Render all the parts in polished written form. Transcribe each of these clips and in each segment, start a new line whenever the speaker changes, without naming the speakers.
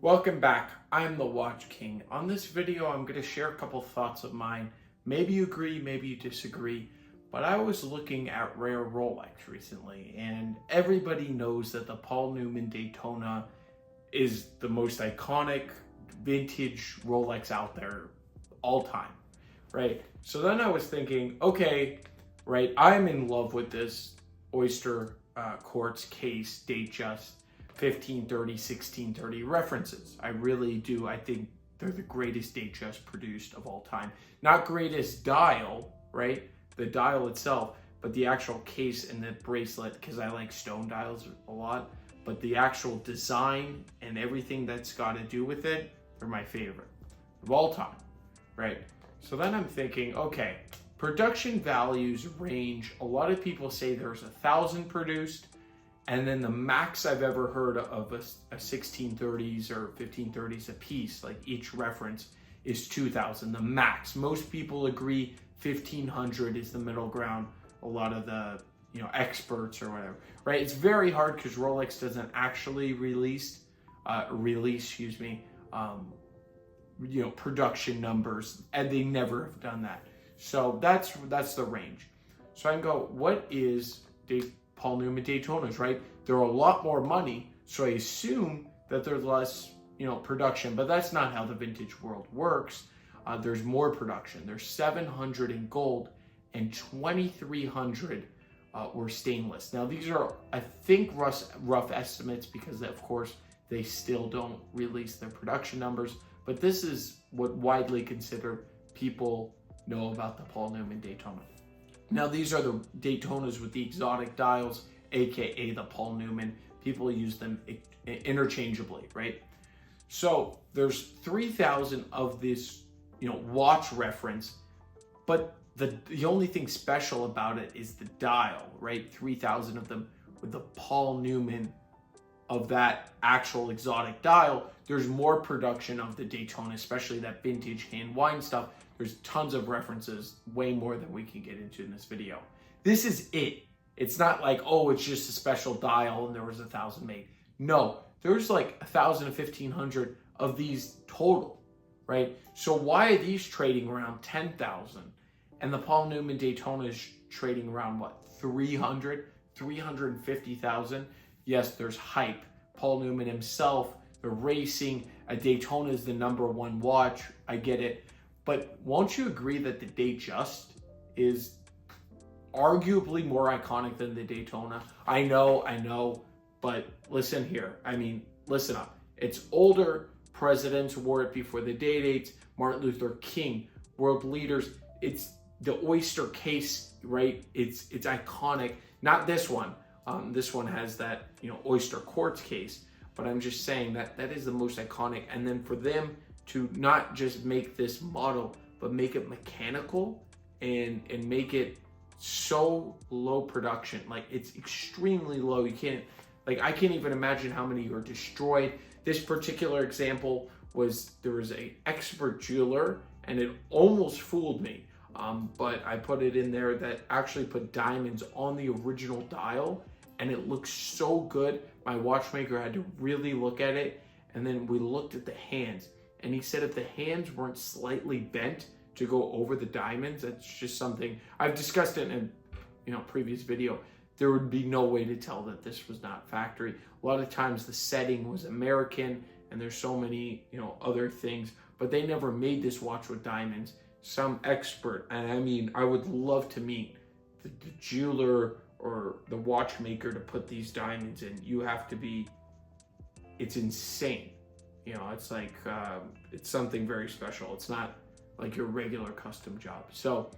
Welcome back. I'm the Watch King. On this video, I'm going to share a couple thoughts of mine. Maybe you agree, maybe you disagree, but I was looking at rare Rolex recently, and everybody knows that the Paul Newman Daytona is the most iconic vintage Rolex out there all time, right? So then I was thinking, okay, right, I'm in love with this oyster quartz case Datejust 1530, 1630 references. I really do. I think they're the greatest Datejust produced of all time. Not greatest dial, right? The dial itself, but the actual case and the bracelet, because I like stone dials a lot. But the actual design and everything that's got to do with it are my favorite of all time, right? So then I'm thinking, okay, production values range. A lot of people say there's 1,000 produced. And then the max I've ever heard of a 1630s or 1530s a piece, like each reference, is 2,000, the max. Most people agree 1,500 is the middle ground. A lot of the experts or whatever, right? It's very hard because Rolex doesn't actually release production numbers, and they never have done that. So that's the range. So I can go, what is Paul Newman Daytonas, right? They're a lot more money, so I assume that there's less, production, but that's not how the vintage world works. There's more production. There's 700 in gold and 2,300 were stainless. Now these are, I think, rough estimates because of course they still don't release their production numbers, but this is what widely considered people know about the Paul Newman Daytona. Now, these are the Daytonas with the exotic dials, aka the Paul Newman. People use them interchangeably, right? So there's 3,000 of this, watch reference, but the only thing special about it is the dial, right? 3,000 of them with the Paul Newman of that actual exotic dial. There's more production of the Daytona, especially that vintage hand wind stuff. There's tons of references, way more than we can get into in this video. This is it. It's not like, oh, it's just a special dial and there was 1,000 made. No, there's like 1,000 to 1,500 of these total, right? So why are these trading around 10,000 and the Paul Newman Daytona is trading around what, 300, 350,000? Yes, there's hype. Paul Newman himself, the racing, a Daytona is the #1 watch. I get it. But won't you agree that the Datejust is arguably more iconic than the Daytona? I know, but listen here. Listen up. It's older. Presidents wore it before the day dates. Martin Luther King, world leaders. It's the oyster case, right? It's iconic. Not this one. This one has that, oyster quartz case. But I'm just saying that is the most iconic. And then for them to not just make this model, but make it mechanical and make it so low production. Like, it's extremely low. I can't even imagine how many are destroyed. This particular example there was a expert jeweler, and it almost fooled me. But I put it in there that actually put diamonds on the original dial, and it looks so good. My watchmaker had to really look at it, and then we looked at the hands. And he said if the hands weren't slightly bent to go over the diamonds, that's just something I've discussed it in a previous video. There would be no way to tell that this was not factory. A lot of times the setting was American, and there's so many other things, but they never made this watch with diamonds. Some expert, and I would love to meet the jeweler or the watchmaker to put these diamonds in. You have to be. It's insane. It's like, it's something very special. It's not like your regular custom job. So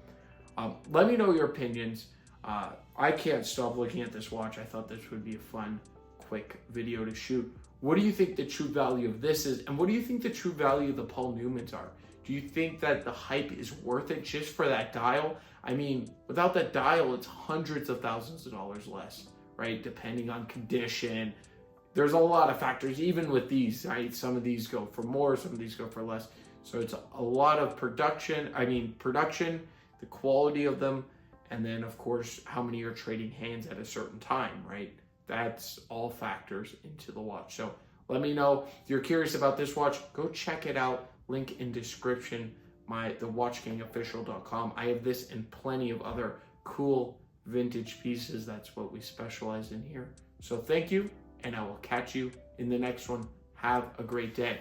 let me know your opinions. I can't stop looking at this watch. I thought this would be a fun, quick video to shoot. What do you think the true value of this is? And what do you think the true value of the Paul Newmans are? Do you think that the hype is worth it just for that dial? Without that dial, it's hundreds of thousands of dollars less, right? Depending on condition. There's a lot of factors, even with these, right? Some of these go for more, some of these go for less. So it's a lot of production, the quality of them, and then of course, how many are trading hands at a certain time, right? That's all factors into the watch. So Let me know if you're curious about this watch. Go check it out. Link in description, thewatchkingofficial.com. I have this and plenty of other cool vintage pieces. That's what we specialize in here. So thank you, and I will catch you in the next one. Have a great day.